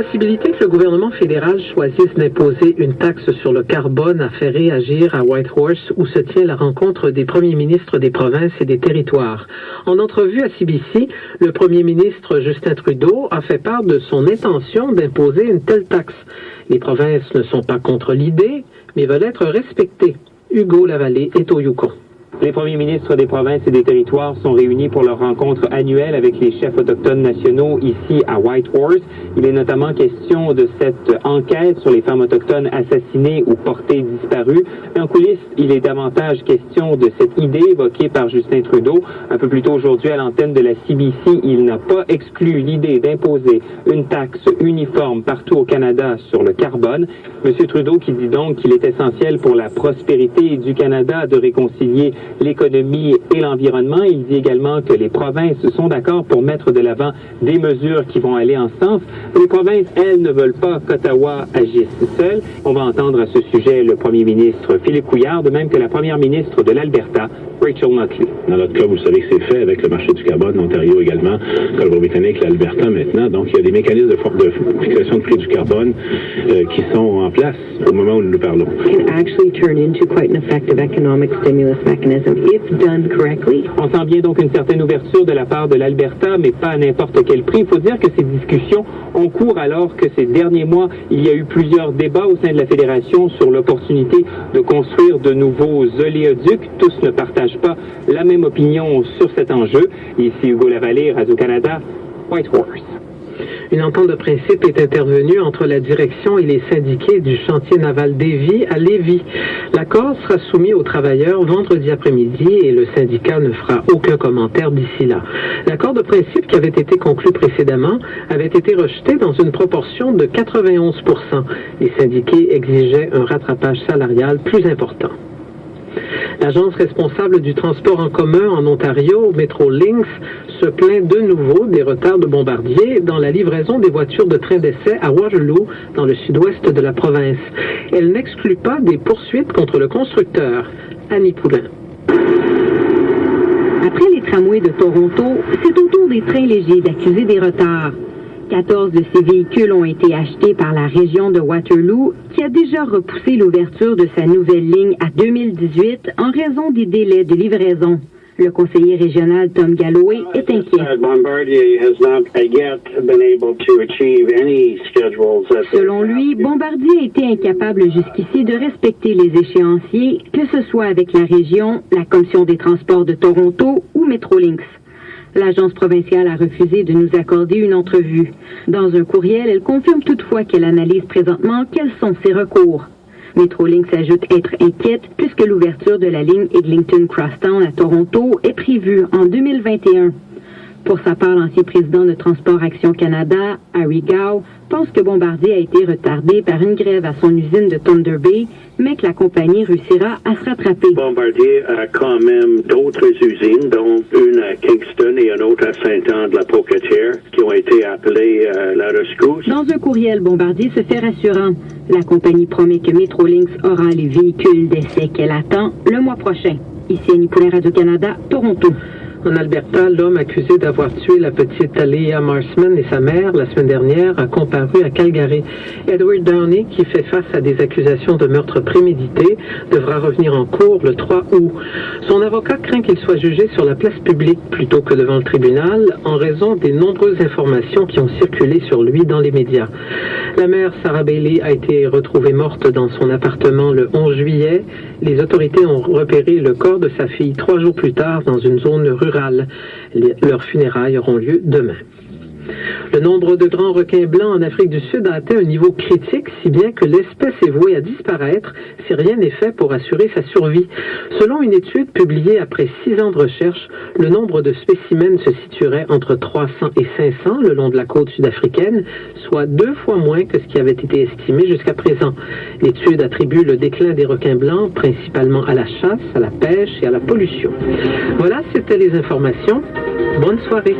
possibilité que le gouvernement fédéral choisisse d'imposer une taxe sur le carbone a fait réagir à Whitehorse, où se tient la rencontre des premiers ministres des provinces et des territoires. En entrevue à CBC, le premier ministre Justin Trudeau a fait part de son intention d'imposer une telle taxe. Les provinces ne sont pas contre l'idée, mais veulent être respectées. Hugo Lavallée est au Yukon. Les premiers ministres des provinces et des territoires sont réunis pour leur rencontre annuelle avec les chefs autochtones nationaux ici à Whitehorse. Il est notamment question de cette enquête sur les femmes autochtones assassinées ou portées disparues. Mais en coulisses, il est davantage question de cette idée évoquée par Justin Trudeau. Un peu plus tôt aujourd'hui, à l'antenne de la CBC, il n'a pas exclu l'idée d'imposer une taxe uniforme partout au Canada sur le carbone. M. Trudeau qui dit donc qu'il est essentiel pour la prospérité du Canada de réconcilier l'économie et l'environnement. Il dit également que les provinces sont d'accord pour mettre de l'avant des mesures qui vont aller en ce sens. Les provinces, elles, ne veulent pas qu'Ottawa agisse seul. On va entendre à ce sujet le premier ministre Philippe Couillard, de même que la première ministre de l'Alberta, Rachel Notley. Dans notre cas, vous savez que c'est fait avec le marché du carbone, l'Ontario également, Colombie-Britannique, l'Alberta maintenant. Donc, il y a des mécanismes de fixation de prix du carbone qui sont en place au moment où nous parlons. On sent bien donc une certaine ouverture de la part de l'Alberta, mais pas à n'importe quel prix. Il faut dire que ces discussions ont cours alors que ces derniers mois, il y a eu plusieurs débats au sein de la Fédération sur l'opportunité de construire de nouveaux oléoducs. Tous ne partagent pas la même opinion sur cet enjeu. Ici Hugo Lavallée, Radio-Canada, Whitehorse. Une entente de principe est intervenue entre la direction et les syndiqués du chantier naval Davie à Lévis. L'accord sera soumis aux travailleurs vendredi après-midi et le syndicat ne fera aucun commentaire d'ici là. L'accord de principe qui avait été conclu précédemment avait été rejeté dans une proportion de 91%. Les syndiqués exigeaient un rattrapage salarial plus important. L'agence responsable du transport en commun en Ontario, Metrolinx, se plaint de nouveau des retards de Bombardier dans la livraison des voitures de train d'essai à Waterloo, dans le sud-ouest de la province. Elle n'exclut pas des poursuites contre le constructeur. Annie Poulain. Après les tramways de Toronto, c'est au tour des trains légers d'accuser des retards. 14 de ces véhicules ont été achetés par la région de Waterloo, qui a déjà repoussé l'ouverture de sa nouvelle ligne à 2018 en raison des délais de livraison. Le conseiller régional Tom Galloway est inquiet. Selon lui, Bombardier a été incapable jusqu'ici de respecter les échéanciers, que ce soit avec la région, la Commission des transports de Toronto ou Metrolinx. L'agence provinciale a refusé de nous accorder une entrevue. Dans un courriel, elle confirme toutefois qu'elle analyse présentement quels sont ses recours. Metrolinx ajoute être inquiète puisque l'ouverture de la ligne Eglinton-Crosstown à Toronto est prévue en 2021. Pour sa part, l'ancien président de Transport Action Canada, Harry Gow, pense que Bombardier a été retardé par une grève à son usine de Thunder Bay, mais que la compagnie réussira à se rattraper. Bombardier a quand même d'autres usines, dont une à Kingston et une autre à Saint-Anne-de-la-Pocatière, qui ont été appelées à la rescousse. Dans un courriel, Bombardier se fait rassurant. La compagnie promet que Metrolinx aura les véhicules d'essai qu'elle attend le mois prochain. Ici Annie Poulain, Radio-Canada, Toronto. En Alberta, l'homme accusé d'avoir tué la petite Aliyah Marsman et sa mère la semaine dernière a comparu à Calgary. Edward Downey, qui fait face à des accusations de meurtre prémédité, devra revenir en cour le 3 août. Son avocat craint qu'il soit jugé sur la place publique plutôt que devant le tribunal en raison des nombreuses informations qui ont circulé sur lui dans les médias. La mère, Sarah Bailey, a été retrouvée morte dans son appartement le 11 juillet. Les autorités ont repéré le corps de sa fille 3 jours plus tard dans une zone rurale. Leurs funérailles auront lieu demain. Le nombre de grands requins blancs en Afrique du Sud a atteint un niveau critique, si bien que l'espèce est vouée à disparaître si rien n'est fait pour assurer sa survie. Selon une étude publiée après 6 ans de recherche, le nombre de spécimens se situerait entre 300 et 500 le long de la côte sud-africaine, soit 2 fois moins que ce qui avait été estimé jusqu'à présent. L'étude attribue le déclin des requins blancs principalement à la chasse, à la pêche et à la pollution. Voilà, c'était les informations. Bonne soirée.